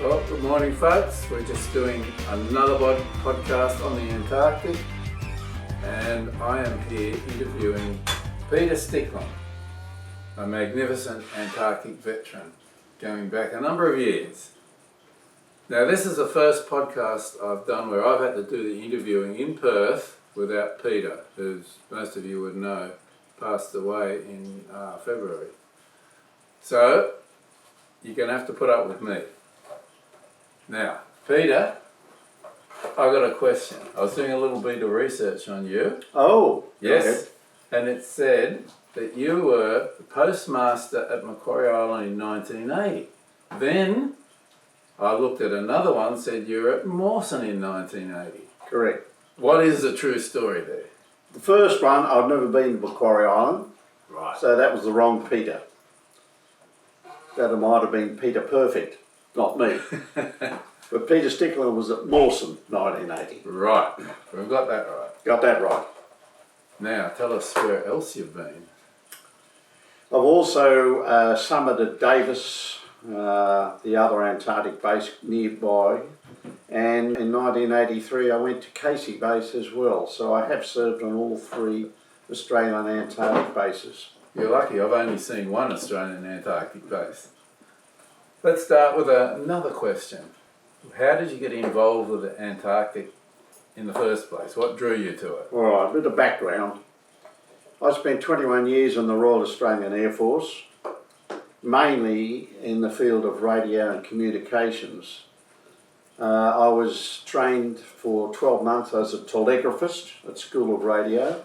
Well, good morning folks. We're just doing another podcast on the Antarctic, and I am here interviewing Peter Stickland, a magnificent Antarctic veteran going back a number of years. Now this is the first podcast I've done where I've had to do the interviewing in Perth without Peter, who most of you would know passed away in February. So you're going to have to put up with me. Now, Peter, I got a question. I was doing a little bit of research on you. Oh, yes. Okay. And it said that you were the postmaster at Macquarie Island in 1980. Then I looked at another one that said you were at Mawson in 1980. Correct. What is the true story there? The first one, I've never been to Macquarie Island. Right. So that was the wrong Peter. That might have been Peter Perfect, not me. But Peter Stickland was at Mawson, 1980. Right. We've got that right. Got that right. Now, tell us where else you've been. I've also summited Davis, the other Antarctic base nearby, and in 1983 I went to Casey Base as well. So I have served on all three Australian Antarctic bases. You're lucky, I've only seen one Australian Antarctic base. Let's start with another question. How did you get involved with the Antarctic in the first place? What drew you to it? All right, a bit of background. I spent 21 years in the Royal Australian Air Force, mainly in the field of radio and communications. I was trained for 12 months as a telegraphist at School of Radio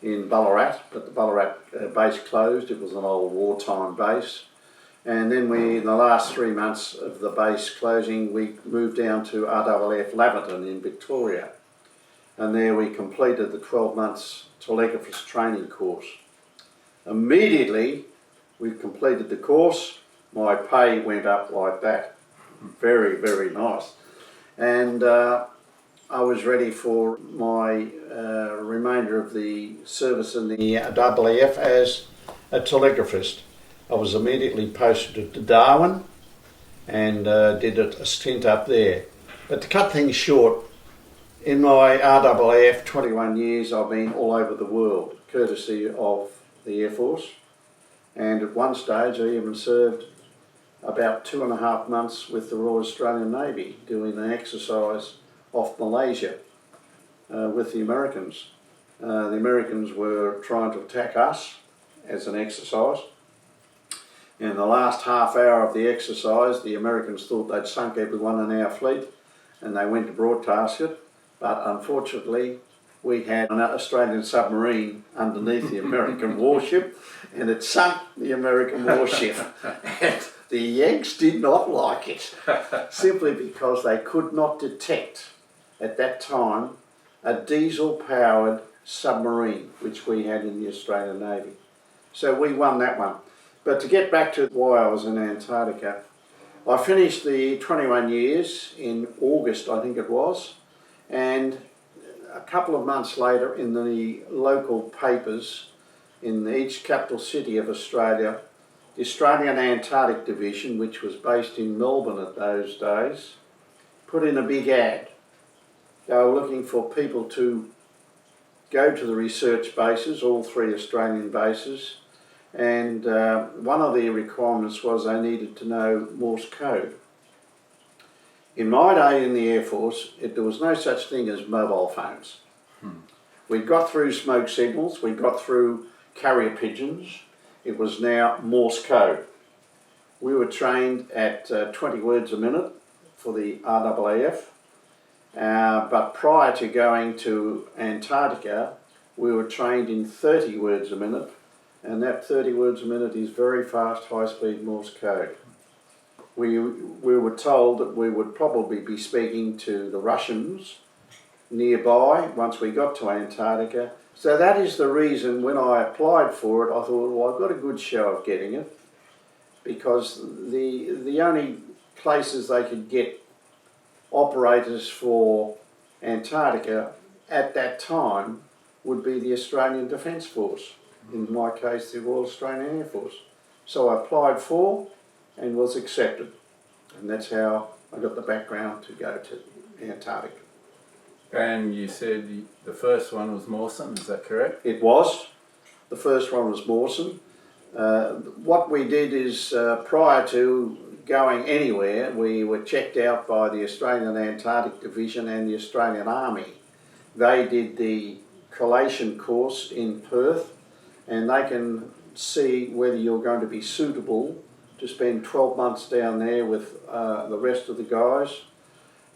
in Ballarat, but the Ballarat base closed. It was an old wartime base. And then in the last 3 months of the base closing, we moved down to RAAF Laverton in Victoria. And there we completed the 12 months telegraphist training course. Immediately we completed the course, my pay went up like that. Very, very nice. And I was ready for my remainder of the service in the RAAF as a telegraphist. I was immediately posted to Darwin and did a stint up there. But to cut things short, in my RAAF 21 years I've been all over the world, courtesy of the Air Force. And at one stage I even served about 2.5 months with the Royal Australian Navy doing an exercise off Malaysia with the Americans. The Americans were trying to attack us as an exercise. In the last half hour of the exercise, the Americans thought they'd sunk everyone in our fleet and they went to broadcast it. But unfortunately, we had an Australian submarine underneath the American warship and it sunk the American warship. And the Yanks did not like it, simply because they could not detect at that time a diesel-powered submarine, which we had in the Australian Navy. So we won that one. But to get back to why I was in Antarctica, I finished the 21 years in August, I think it was, and a couple of months later in the local papers in each capital city of Australia, the Australian Antarctic Division, which was based in Melbourne at those days, put in a big ad. They were looking for people to go to the research bases, all three Australian bases, and one of the requirements was they needed to know Morse code. In my day in the Air Force, there was no such thing as mobile phones. We got through smoke signals, we got through carrier pigeons. It was now Morse code. We were trained at 20 words a minute for the RAAF, but prior to going to Antarctica, we were trained in 30 words a minute, and that 30 words a minute is very fast, high-speed Morse code. We were told that we would probably be speaking to the Russians nearby once we got to Antarctica. So that is the reason when I applied for it, I thought, well, I've got a good show of getting it, because the only places they could get operators for Antarctica at that time would be the Australian Defence Force, in my case the Royal Australian Air Force. So I applied for and was accepted, and that's how I got the background to go to Antarctica. And you said the first one was Mawson, is that correct? It was. The first one was Mawson. What we did is, prior to going anywhere, we were checked out by the Australian Antarctic Division and the Australian Army. They did the collation course in Perth, and they can see whether you're going to be suitable to spend 12 months down there with the rest of the guys.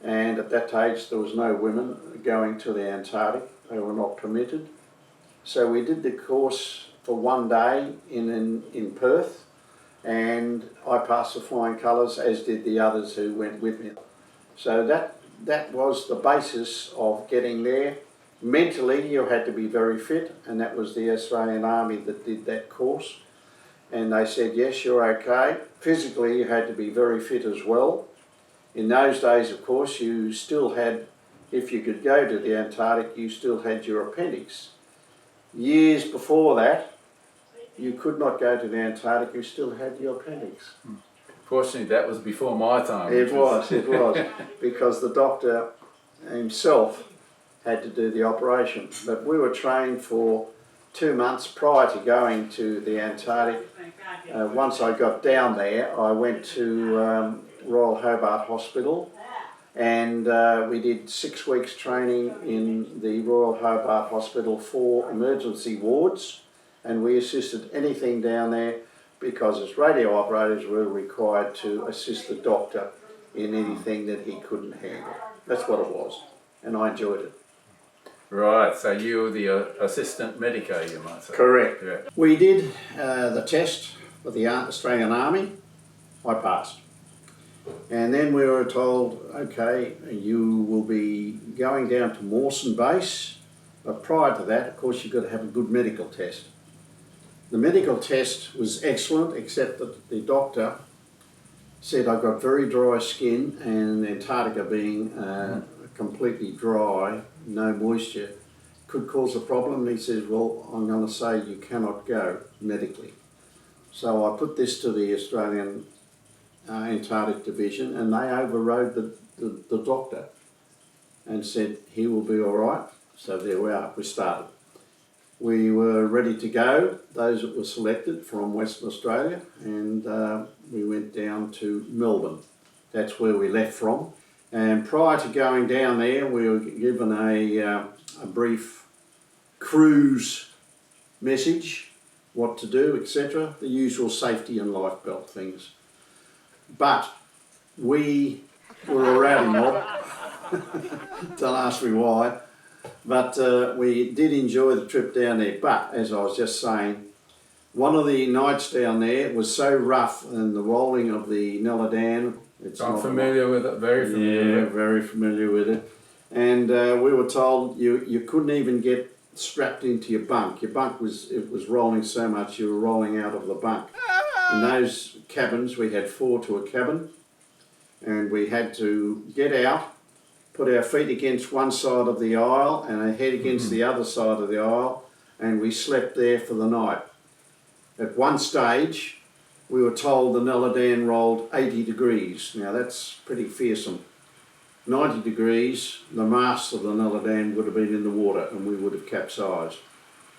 And at that age there was no women going to the Antarctic, they were not permitted. So we did the course for one day in Perth, and I passed the flying colours, as did the others who went with me. So that was the basis of getting there. Mentally you had to be very fit, and that was the Australian Army that did that course. And they said, yes, you're okay. Physically you had to be very fit as well. In those days, of course, you still had, if you could go to the Antarctic, you still had your appendix. Years before that, you could not go to the Antarctic, you still had your appendix. Fortunately, that was before my time. It was, because the doctor himself had to do the operation. But we were trained for 2 months prior to going to the Antarctic. Once I got down there, I went to Royal Hobart Hospital, and we did 6 weeks training in the Royal Hobart Hospital for emergency wards, and we assisted anything down there because as radio operators we were required to assist the doctor in anything that he couldn't handle. That's what it was, and I enjoyed it. Right, so you were the assistant medico, you might say. Correct. Yeah. We did the test for the Australian Army. I passed. And then we were told, okay, you will be going down to Mawson base, but prior to that, of course, you've got to have a good medical test. The medical test was excellent, except that the doctor said I've got very dry skin, and Antarctica being completely dry, no moisture, could cause a problem. He says, well, I'm going to say you cannot go medically. So I put this to the Australian Antarctic Division, and they overrode the doctor and said he will be all right. So there we are, we started. We were ready to go, those that were selected from Western Australia, and we went down to Melbourne. That's where we left from. And prior to going down there, we were given a brief cruise message, what to do, etc. The usual safety and life belt things. But we were a rowdy mob. Don't ask me why. But we did enjoy the trip down there. But as I was just saying, one of the nights down there was so rough, and the rolling of the Neladan. I'm familiar with it, very familiar. Yeah, very familiar with it. And we were told you couldn't even get strapped into your bunk. Your bunk was rolling so much you were rolling out of the bunk. In those cabins, we had 4 to a cabin, and we had to get out, put our feet against one side of the aisle and our head against the other side of the aisle, and we slept there for the night. At one stage, we were told the Neladan rolled 80 degrees. Now that's pretty fearsome. 90 degrees, the mast of the Neladan would have been in the water and we would have capsized.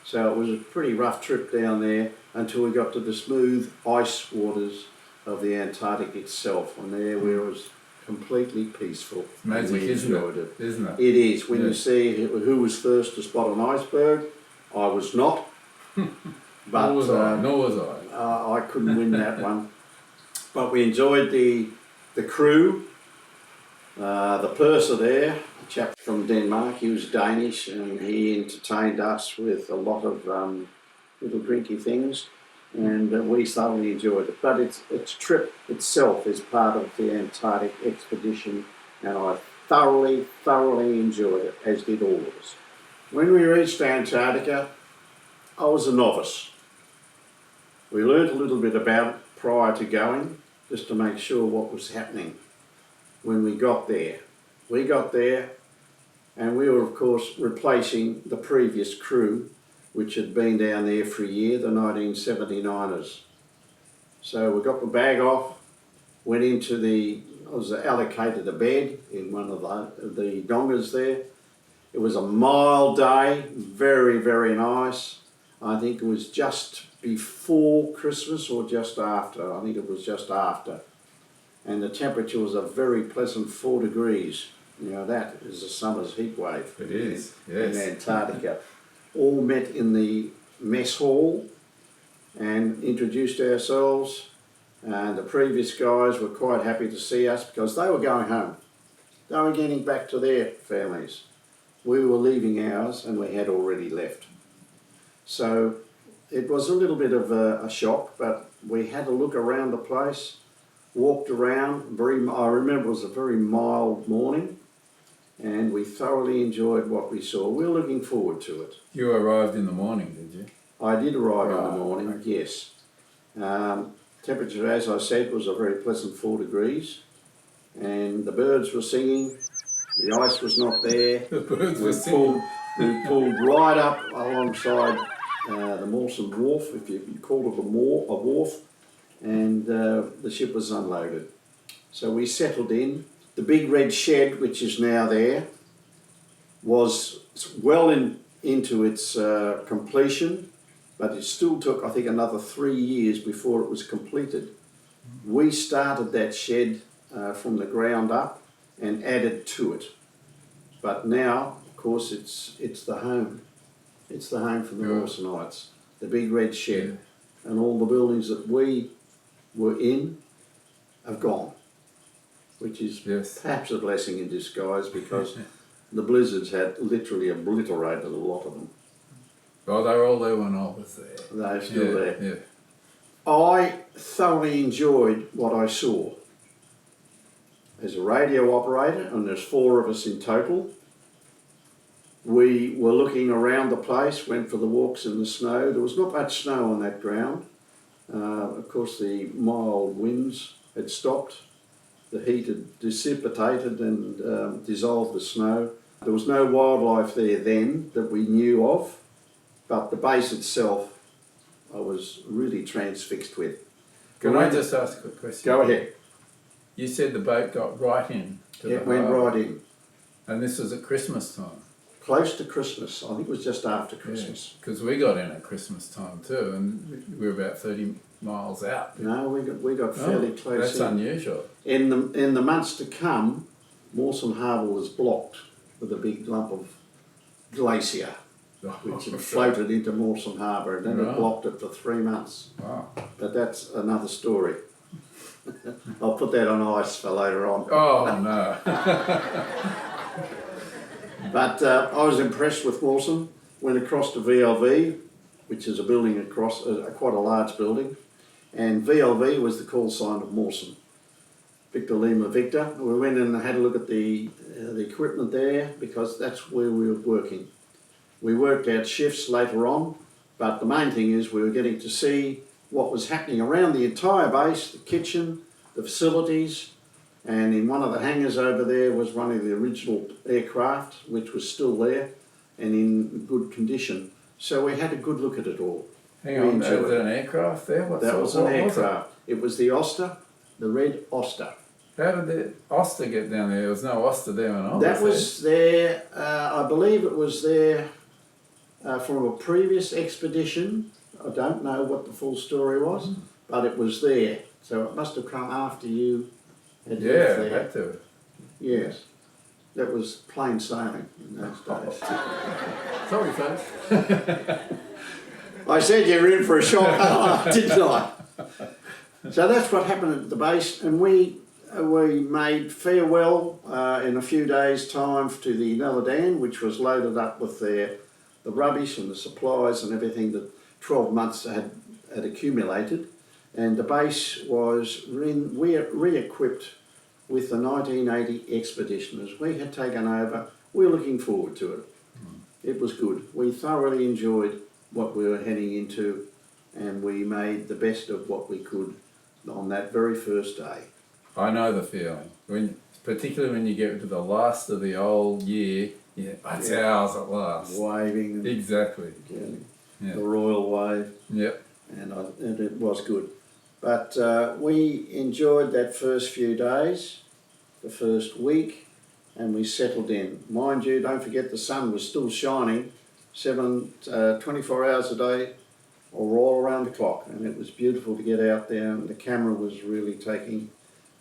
So it was a pretty rough trip down there until we got to the smooth ice waters of the Antarctic itself, and there we was completely peaceful. Magic, isn't it? It is. When you see who was first to spot an iceberg, I was not. But nor was I. I couldn't win that one. But we enjoyed the crew, the purser there, a chap from Denmark. He was Danish, and he entertained us with a lot of little drinky things, and we thoroughly enjoyed it. But its trip itself is part of the Antarctic expedition, and I thoroughly enjoyed it, as did all of us. When we reached Antarctica, I was a novice. We learnt a little bit about it prior to going, just to make sure what was happening when we got there. We got there, and we were of course replacing the previous crew, which had been down there for a year, the 1979ers. So we got the bag off, went into the was allocated a bed in one of the dongas there. It was a mild day, very, very nice. I think it was just before Christmas or just after. I think it was just after. And the temperature was a very pleasant 4 degrees. You know, that is a summer's heat wave. It is, yes. In Antarctica. All met in the mess hall and introduced ourselves. And the previous guys were quite happy to see us because they were going home. They were getting back to their families. We were leaving ours and we had already left. So it was a little bit of a shock, but we had a look around the place, walked around. I remember it was a very mild morning and we thoroughly enjoyed what we saw. We were looking forward to it. You arrived in the morning, did you? I did arrive in the morning, yes. Temperature, as I said, was a very pleasant 4 degrees and the birds were singing. The ice was not there. The birds were singing. We pulled right up alongside the Mawson wharf, if you can call it a wharf, and the ship was unloaded. So we settled in. The big red shed, which is now there, was well into its completion, but it still took, I think, another 3 years before it was completed. We started that shed from the ground up and added to it. But now, of course, it's the home. It's the home for the Mawsonites, the big red shed. And all the buildings that we were in have gone, which is perhaps a blessing in disguise because the blizzards had literally obliterated a lot of them. Well, they were all there when I was there. They're still there. Yeah. I thoroughly enjoyed what I saw. As a radio operator, and there's 4 of us in total, we were looking around the place, went for the walks in the snow. There was not much snow on that ground. Of course, the mild winds had stopped. The heat had dissipated and dissolved the snow. There was no wildlife there then that we knew of, but the base itself I was really transfixed with. Can I just ask a quick question? Go ahead. You said the boat got right in to the It went harbour. right in. And this was at Christmas time. Close to Christmas. I think it was just after Christmas. Because we got in at Christmas time too, and we were about 30 miles out. No, we got fairly close. That's unusual. In the months to come, Mawson Harbour was blocked with a big lump of glacier, which had floated into Mawson Harbour, and then it blocked it for 3 months. Wow. But that's another story. I'll put that on ice for later on. Oh no. But I was impressed with Mawson. Went across to VLV, which is a building across, quite a large building, and VLV was the call sign of Mawson. Victor Lima Victor. We went in and had a look at the equipment there because that's where we were working. We worked out shifts later on, but the main thing is we were getting to see what was happening around the entire base, the kitchen, the facilities, and in one of the hangars over there was one of the original aircraft, which was still there and in good condition. So we had a good look at it all. Hang on, was there an aircraft there? That was an aircraft. It was the Oster, the red Oster. How did the Oster get down there? There was no Oster there when I was there. That was there, I believe it was there from a previous expedition. I don't know what the full story was, but it was there. So it must have come after you had left there. Yeah, had to. Yes. That was plain sailing in those days. Sorry, folks. I said you were in for a shock, didn't I? So that's what happened at the base, and we made farewell in a few days' time to the Naladan, which was loaded up with the rubbish and the supplies and everything that 12 months had accumulated, and the base was re-equipped with the 1980 expeditioners. We had taken over. We were looking forward to it. It was good. We thoroughly enjoyed what we were heading into, and we made the best of what we could on that very first day. I know the feeling. Particularly when you get to the last of the old year, it's ours at last. Waving. Exactly. The royal wave. Yep. And it was good. But we enjoyed that first few days, the first week, and we settled in. Mind you, don't forget the sun was still shining 24 hours a day, or all around the clock, and it was beautiful to get out there, and the camera was really taking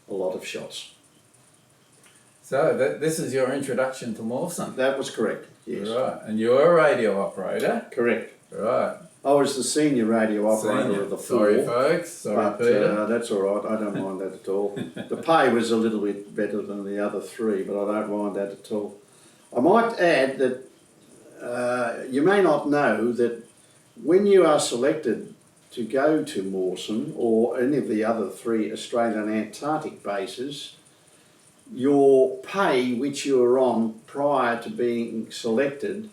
a lot of shots. So this is your introduction to Mawson? That was correct, yes. Right, and you're a radio operator? Correct. Right. I was the senior radio operator of the four. Sorry folks, sorry Peter. That's all right, I don't mind that at all. The pay was a little bit better than the other three, but I don't mind that at all. I might add that you may not know that when you are selected to go to Mawson or any of the other three Australian Antarctic bases, your pay which you were on prior to being selected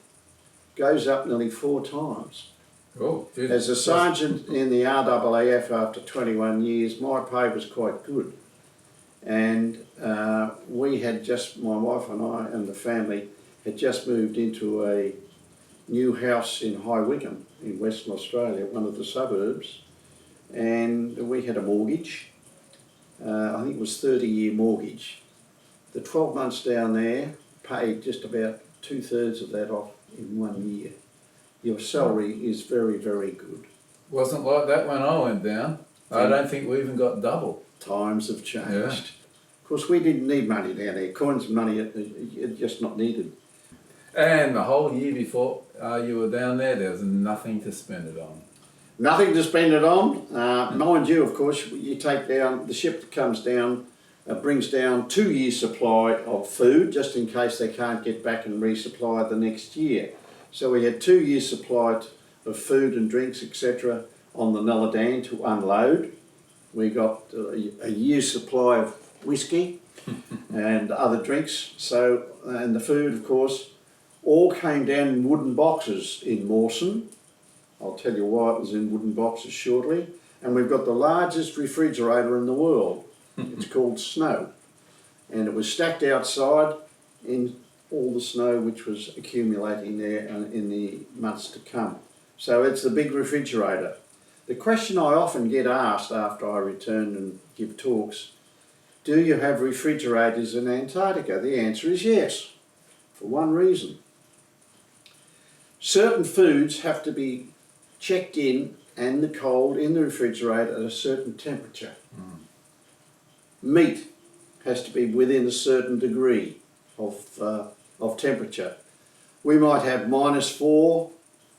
goes up nearly 4 times. Oh, as a sergeant in the RAAF after 21 years, my pay was quite good. And we had just, my wife and I and the family had just moved into a new house in High Wycombe in Western Australia, one of the suburbs. And we had a mortgage. I think it was 30-year mortgage. The 12 months down there paid just about 2/3 of that off in 1 year. Your salary is very, very good. Wasn't like that when I went down. I don't think we even got double. Times have changed. Yeah. Of course, we didn't need money down there. Coins and money, it's just not needed. And the whole year before you were down there was nothing to spend it on. Nothing to spend it on. Mind you, of course, you take down, the ship that comes down brings down 2 years' supply of food, just in case they can't get back and resupply the next year. So we had 2 years' supply of food and drinks, etc., on the Nulladan to unload. We got a year's supply of whiskey and other drinks. So, and the food, of course, all came down in wooden boxes in Mawson. I'll tell you why it was in wooden boxes shortly. And we've got the largest refrigerator in the world. It's called Snow. And it was stacked outside in all the snow which was accumulating there in the months to come. So it's the big refrigerator. The question I often get asked after I return and give talks, do you have refrigerators in Antarctica? The answer is yes, for one reason. Certain foods have to be checked in and the cold in the refrigerator at a certain temperature. Meat has to be within a certain degree of temperature. We might have -4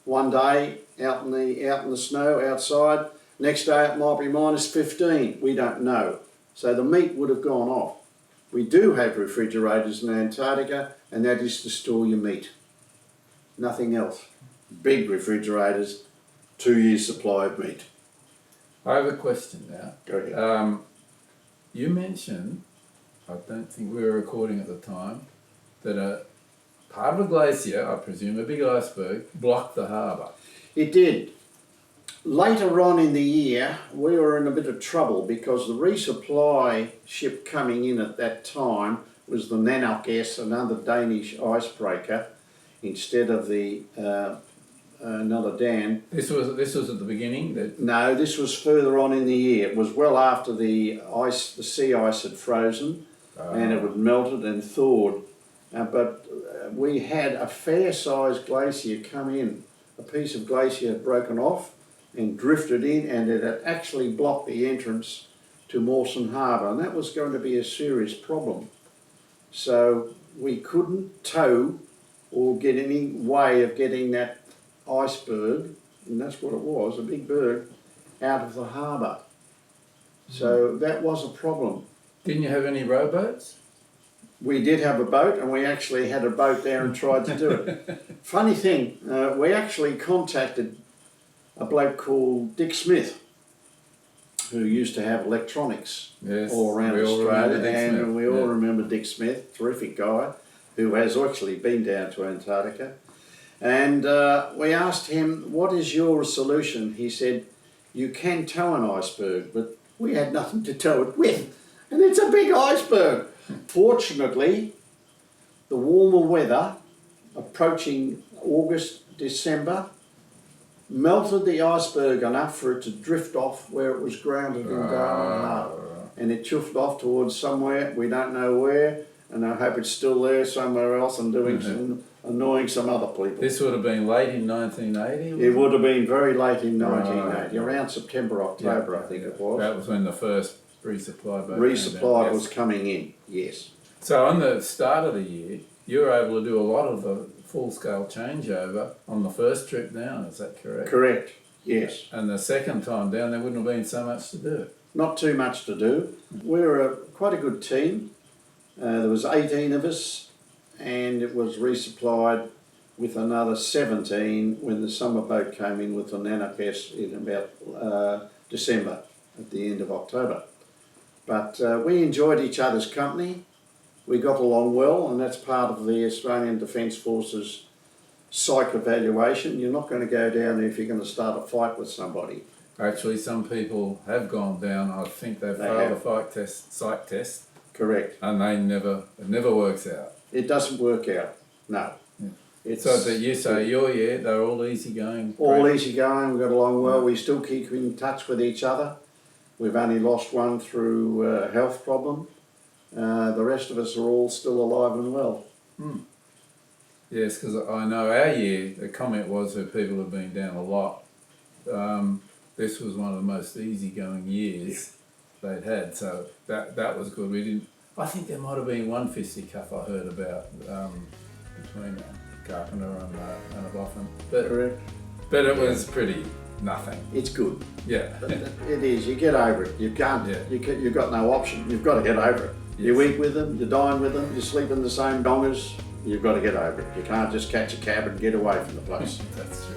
one day out in the snow outside. Next day it might be -15. We don't know. So the meat would have gone off. We do have refrigerators in Antarctica, and that is to store your meat. Nothing else. Big refrigerators, 2 years' supply of meat. I have a question now. Go ahead. You mentioned, I don't think we were recording at the time, that a part of a glacier, I presume a big iceberg, blocked the harbour. It did. Later on in the year, we were in a bit of trouble because the resupply ship coming in at that time was the Nanok-S, another Danish icebreaker, instead of the Nulladan. This was at the beginning? No, this was further on in the year. It was well after the sea ice had frozen and it had melted and thawed. But we had a fair-sized glacier come in. A piece of glacier had broken off and drifted in, and it had actually blocked the entrance to Mawson Harbour, and that was going to be a serious problem. So we couldn't tow or get any way of getting that iceberg, and that's what it was, a big berg, out of the harbour. So that was a problem. Didn't you have any rowboats? We did have a boat, and we actually had a boat there and tried to do it. Funny thing, we actually contacted a bloke called Dick Smith, who used to have electronics all around Australia, and we all remember Dick Smith, terrific guy, who has actually been down to Antarctica. And we asked him, what is your solution? He said, you can tow an iceberg, but we had nothing to tow it with, and it's a big iceberg. Fortunately, the warmer weather approaching August, December, melted the iceberg enough for it to drift off where it was grounded in Darwin Harbour. and it chuffed off towards somewhere, we don't know where, and I hope it's still there somewhere else and doing some, annoying some other people. This would have been late in 1980? It would have been very late in 1980, Right. around September, October, I think it was. That was when the first resupply boat Resupply came was out. coming in, yes. So on the start of the year, you were able to do a lot of the full-scale changeover on the first trip down, is that correct? Correct, yes. And the second time down, there wouldn't have been so much to do. Not too much to do. We were quite a good team. There was 18 of us, and it was resupplied with another 17 when the summer boat came in with the Nanok-S in about December, at the end of October. But we enjoyed each other's company. We got along well, and that's part of the Australian Defence Force's psych evaluation. You're not going to go down there if you're going to start a fight with somebody. Actually, some people have gone down. I think they've They failed have. a psych test, Correct. and it never works out. It doesn't work out, no. Yeah. It's So that you say your year, they're all easygoing. all great. easy going, we got along well. We still keep in touch with each other. We've only lost one through a health problem. The rest of us are all still alive and well. Yes, because I know our year, the comment was that people have been down a lot. This was one of the most easygoing years they'd had, so that was good. We didn't. I think there might have been one fisticuff I heard about between Carpenter and a Boffin, but it was pretty nothing. It's good. Yeah. It is. You get over it. You can't. Yeah. You've got no option. You've got to get over it. You eat with them. You dine with them. You sleep in the same dongers. You've got to get over it. You can't just catch a cab and get away from the place. That's true.